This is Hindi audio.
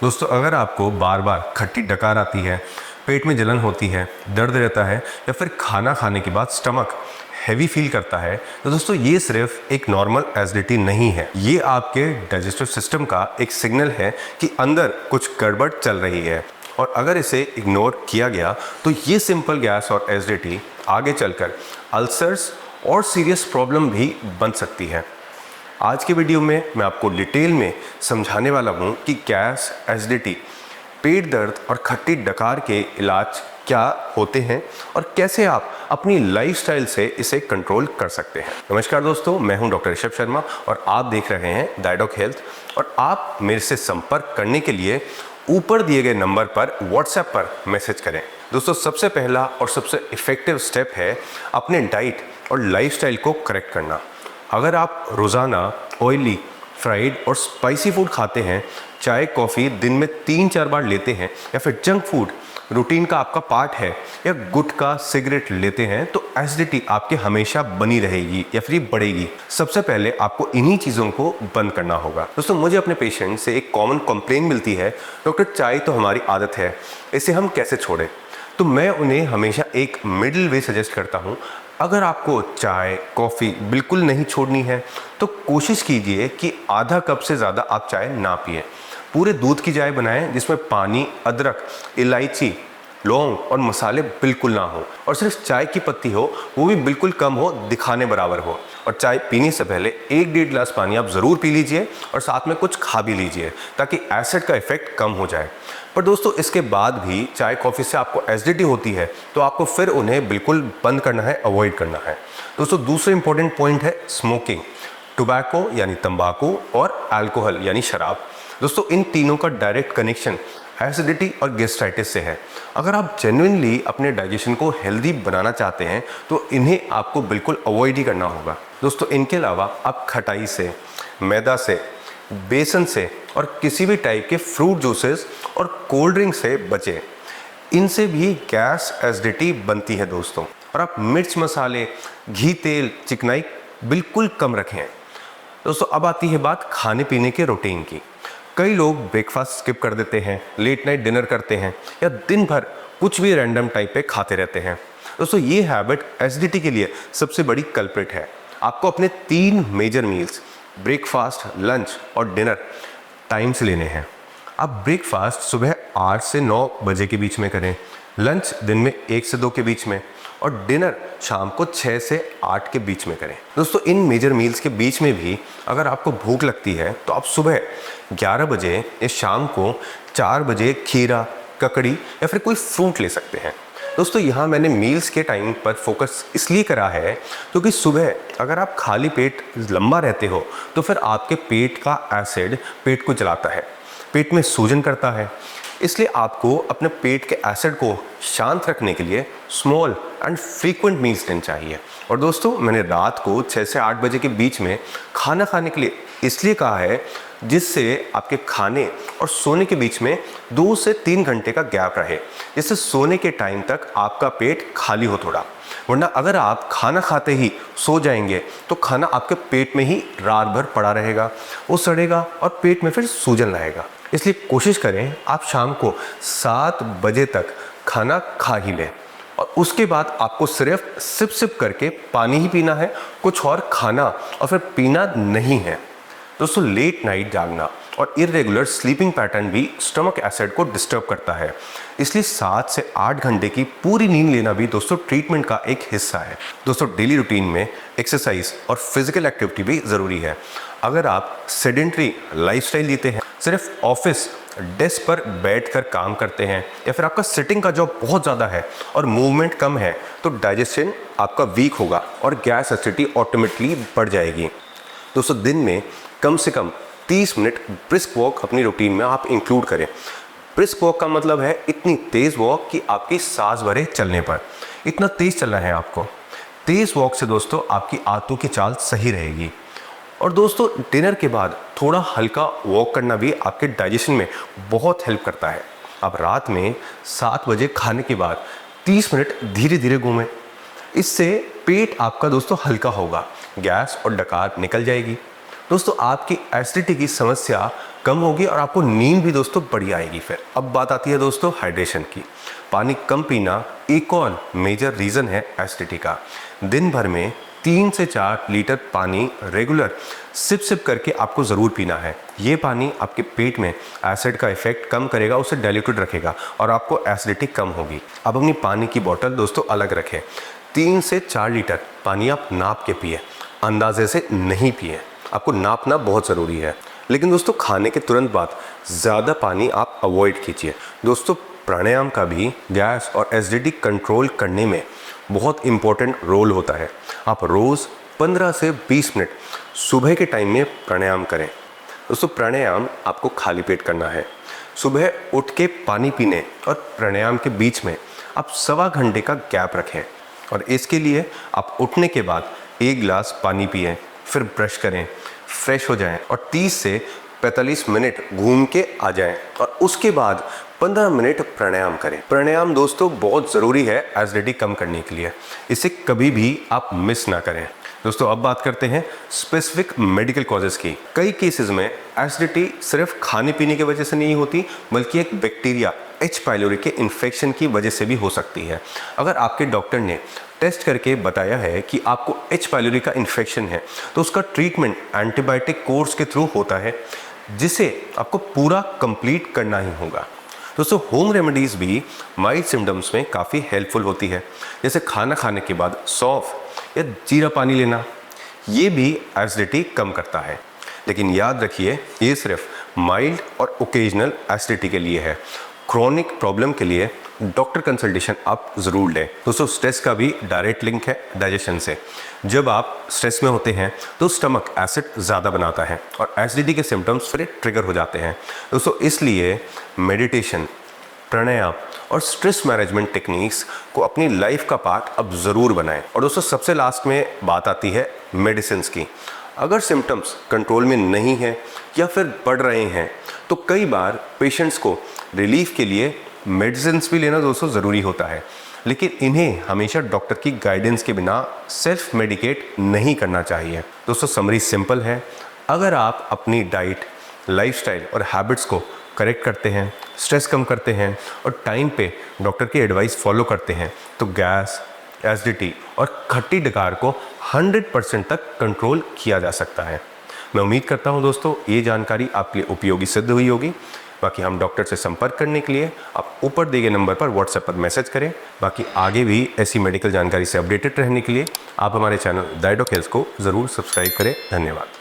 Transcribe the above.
दोस्तों, अगर आपको बार बार खट्टी डकार आती है, पेट में जलन होती है, दर्द रहता है या फिर खाना खाने के बाद स्टमक हैवी फील करता है, तो दोस्तों ये सिर्फ एक नॉर्मल एसिडिटी नहीं है। ये आपके डाइजेस्टिव सिस्टम का एक सिग्नल है कि अंदर कुछ गड़बड़ चल रही है, और अगर इसे इग्नोर किया गया तो ये सिंपल गैस और एसिडिटी आगे चलकर अल्सर्स और सीरियस प्रॉब्लम भी बन सकती है। आज के वीडियो में मैं आपको डिटेल में समझाने वाला हूँ कि गैस, एसिडिटी, पेट दर्द और खट्टी डकार के इलाज क्या होते हैं और कैसे आप अपनी लाइफस्टाइल से इसे कंट्रोल कर सकते हैं। नमस्कार दोस्तों, मैं हूं डॉक्टर ऋषभ शर्मा और आप देख रहे हैं डायडॉक हेल्थ। और आप मेरे से संपर्क करने के लिए ऊपर दिए गए नंबर पर व्हाट्सएप पर मैसेज करें। दोस्तों, सबसे पहला और सबसे इफ़ेक्टिव स्टेप है अपने डाइट और लाइफस्टाइल को करेक्ट करना। अगर आप रोज़ाना ऑयली, फ्राइड और स्पाइसी फूड खाते हैं, चाय कॉफ़ी दिन में 3-4 बार लेते हैं, या फिर जंक फूड रूटीन का आपका पार्ट है, या गुटखा सिगरेट लेते हैं, तो एसिडिटी आपके हमेशा बनी रहेगी या फिर बढ़ेगी। सबसे पहले आपको इन्हीं चीज़ों को बंद करना होगा। दोस्तों, मुझे अपने पेशेंट से एक कॉमन कंप्लेन मिलती है, डॉक्टर चाय तो हमारी आदत है, इसे हम कैसे छोड़ें? तो मैं उन्हें हमेशा एक मिडिल वे सजेस्ट करता हूँ। अगर आपको चाय कॉफ़ी बिल्कुल नहीं छोड़नी है तो कोशिश कीजिए कि आधा कप से ज़्यादा आप चाय ना पिएं। पूरे दूध की चाय बनाएं जिसमें पानी, अदरक, इलायची, लौंग और मसाले बिल्कुल ना हो, और सिर्फ चाय की पत्ती हो, वो भी बिल्कुल कम हो, दिखाने बराबर हो। और चाय पीने से पहले 1-1.5 गिलास पानी आप ज़रूर पी लीजिए और साथ में कुछ खा भी लीजिए ताकि एसिड का इफेक्ट कम हो जाए। पर दोस्तों, इसके बाद भी चाय कॉफ़ी से आपको एसिडिटी होती है तो आपको फिर उन्हें बिल्कुल बंद करना है, अवॉइड करना है। दोस्तों, दूसरा इंपॉर्टेंट पॉइंट है स्मोकिंग। टोबैको यानी तंबाकू और अल्कोहल यानी शराब। दोस्तों, इन तीनों का डायरेक्ट कनेक्शन एसिडिटी और गैस्ट्राइटिस से है। अगर आप जेन्युइनली अपने डाइजेशन को हेल्दी बनाना चाहते हैं तो इन्हें आपको बिल्कुल अवॉइड ही करना होगा। दोस्तों, इनके अलावा आप खटाई से, मैदा से, बेसन से और किसी भी टाइप के फ्रूट जूसेस और कोल्ड ड्रिंक से बचें। इनसे भी गैस, एसिडिटी बनती है दोस्तों। और आप मिर्च, मसाले, घी, तेल, चिकनाई बिल्कुल कम रखें। दोस्तों, अब आती है बात खाने पीने के रूटीन की। कई लोग ब्रेकफास्ट स्किप कर देते हैं, लेट नाइट डिनर करते हैं या दिन भर कुछ भी रैंडम टाइप पे खाते रहते हैं। दोस्तों, ये हैबिट एसिडिटी के लिए सबसे बड़ी कल्प्रिट है। आपको अपने 3 मेजर मील्स, ब्रेकफास्ट, लंच और डिनर टाइम से लेने हैं। आप ब्रेकफास्ट सुबह 8 से 9 बजे के बीच में करें, लंच दिन में 1 से 2 के बीच में, और डिनर शाम को 6 से 8 के बीच में करें। दोस्तों, इन मेजर मील्स के बीच में भी अगर आपको भूख लगती है तो आप सुबह 11 बजे या शाम को 4 बजे खीरा, ककड़ी या फिर कोई फ्रूट ले सकते हैं। दोस्तों, यहाँ मैंने मील्स के टाइम पर फोकस इसलिए करा है क्योंकि सुबह अगर आप खाली पेट लंबा रहते हो तो फिर आपके पेट का एसिड पेट को जलाता है, पेट में सूजन करता है। इसलिए आपको अपने पेट के एसिड को शांत रखने के लिए स्मॉल एंड फ्रीक्वेंट मील्स लेना चाहिए। और दोस्तों, मैंने रात को 6 से 8 बजे के बीच में खाना खाने के लिए इसलिए कहा है जिससे आपके खाने और सोने के बीच में 2 से 3 घंटे का गैप रहे, जिससे सोने के टाइम तक आपका पेट खाली हो थोड़ा। वरना अगर आप खाना खाते ही सो जाएंगे तो खाना आपके पेट में ही रात भर पड़ा रहेगा, वो सड़ेगा और पेट में फिर सूजन रहेगा। इसलिए कोशिश करें आप शाम को 7 बजे तक खाना खा ही लें, और उसके बाद आपको सिर्फ सिप सिप करके पानी ही पीना है, कुछ और खाना और फिर पीना नहीं है। दोस्तों, लेट नाइट जागना और इरेगुलर स्लीपिंग पैटर्न भी स्टमक एसिड को डिस्टर्ब करता है। इसलिए 7 से 8 घंटे की पूरी नींद लेना भी दोस्तों ट्रीटमेंट का एक हिस्सा है। दोस्तों, डेली रूटीन में एक्सरसाइज और फिजिकल एक्टिविटी भी ज़रूरी है। अगर आप सेडेंटरी लाइफस्टाइल जीते हैं, सिर्फ ऑफिस डेस्क पर बैठकर काम करते हैं, या फिर आपका सिटिंग का जॉब बहुत ज़्यादा है और मूवमेंट कम है, तो डाइजेशन आपका वीक होगा और गैस एसिडिटी ऑटोमेटिकली बढ़ जाएगी। दोस्तों, दिन में कम से कम 30 मिनट ब्रिस्क वॉक अपनी रूटीन में आप इंक्लूड करें। ब्रिस्क वॉक का मतलब है इतनी तेज़ वॉक कि आपकी सांस भरे चलने पर। इतना तेज़ चलना है आपको। तेज़ वॉक से दोस्तों आपकी आंतों की चाल सही रहेगी। और दोस्तों, डिनर के बाद थोड़ा हल्का वॉक करना भी आपके डाइजेशन में बहुत हेल्प करता है। अब रात में 7 बजे खाने के बाद 30 मिनट धीरे धीरे घूमें। इससे पेट आपका दोस्तों हल्का होगा, गैस और डकार निकल जाएगी। दोस्तों आपकी एसिडिटी की समस्या कम होगी और आपको नींद भी दोस्तों बढ़िया आएगी। फिर अब बात आती है दोस्तों हाइड्रेशन की। पानी कम पीना एक और मेजर रीज़न है एसिडिटी का। दिन भर में 3 से 4 लीटर पानी रेगुलर सिप करके आपको ज़रूर पीना है। ये पानी आपके पेट में एसिड का इफेक्ट कम करेगा, उसे डाइल्यूटेड रखेगा और आपको एसिडिटी कम होगी। अब अपनी पानी की बोतल दोस्तों अलग रखें। 3 से 4 लीटर पानी आप नाप के पिए, अंदाजे से नहीं पिए। आपको नापना बहुत ज़रूरी है। लेकिन दोस्तों खाने के तुरंत बाद ज़्यादा पानी आप अवॉइड कीजिए। दोस्तों प्राणायाम का भी गैस और एसिडिटी कंट्रोल करने में बहुत इम्पोर्टेंट रोल होता है। आप रोज़ 15 से 20 मिनट सुबह के टाइम में प्राणायाम करें। दोस्तों प्राणायाम आपको खाली पेट करना है। सुबह उठ के पानी पीने और प्राणायाम के बीच में आप सवा घंटे का गैप रखें और इसके लिए आप उठने के बाद 1 गिलास पानी पिएं, फिर ब्रश करें, फ्रेश हो जाएं और 30 से 45 मिनट घूम के आ जाएं और उसके बाद 15 मिनट प्राणायाम करें। प्राणायाम दोस्तों बहुत ज़रूरी है एसिडिटी कम करने के लिए, इसे कभी भी आप मिस ना करें। दोस्तों अब बात करते हैं स्पेसिफिक मेडिकल कॉजेज़ की। कई केसेस में एसिडिटी सिर्फ खाने पीने की वजह से नहीं होती, बल्कि एक बैक्टीरिया एच पाइलोरी के इन्फेक्शन की वजह से भी हो सकती है। अगर आपके डॉक्टर ने टेस्ट करके बताया है कि आपको एच पाइलोरी का इन्फेक्शन है, तो उसका ट्रीटमेंट एंटीबायोटिक कोर्स के थ्रू होता है, जिसे आपको पूरा कंप्लीट करना ही होगा। दोस्तों होम रेमेडीज़ भी माइल्ड सिम्टम्स में काफ़ी हेल्पफुल होती है, जैसे खाना खाने के बाद सौंफ या जीरा पानी लेना। ये भी एसिडिटी कम करता है। लेकिन याद रखिए, ये सिर्फ माइल्ड और ओकेजनल एसिडिटी के लिए है। क्रोनिक प्रॉब्लम के लिए डॉक्टर कंसल्टेशन आप ज़रूर लें। दोस्तों स्ट्रेस का भी डायरेक्ट लिंक है डाइजेशन से। जब आप स्ट्रेस में होते हैं तो स्टमक एसिड ज़्यादा बनाता है और एसिडिटी के सिम्टम्स फिर ट्रिगर हो जाते हैं। दोस्तों इसलिए मेडिटेशन, प्राणायाम और स्ट्रेस मैनेजमेंट टेक्निक्स को अपनी लाइफ का पार्ट अब ज़रूर बनाएं। और दोस्तों सबसे लास्ट में बात आती है मेडिसिन की। अगर सिम्टम्स कंट्रोल में नहीं है या फिर बढ़ रहे हैं, तो कई बार पेशेंट्स को रिलीफ के लिए मेडिसिन भी लेना दोस्तों ज़रूरी होता है। लेकिन इन्हें हमेशा डॉक्टर की गाइडेंस के बिना सेल्फ मेडिकेट नहीं करना चाहिए। दोस्तों समरी सिंपल है। अगर आप अपनी डाइट, लाइफस्टाइल और हैबिट्स को करेक्ट करते हैं, स्ट्रेस कम करते हैं और टाइम पे डॉक्टर की एडवाइस फॉलो करते हैं, तो गैस, एसिडिटी और खट्टी डकार को 100% तक कंट्रोल किया जा सकता है। मैं उम्मीद करता हूं दोस्तों ये जानकारी आपके लिए उपयोगी सिद्ध हुई होगी। बाकी हम डॉक्टर से संपर्क करने के लिए आप ऊपर दिए गए नंबर पर व्हाट्सएप पर मैसेज करें। बाकी आगे भी ऐसी मेडिकल जानकारी से अपडेटेड रहने के लिए आप हमारे चैनल डाइडोक हेल्थ को ज़रूर सब्सक्राइब करें। धन्यवाद।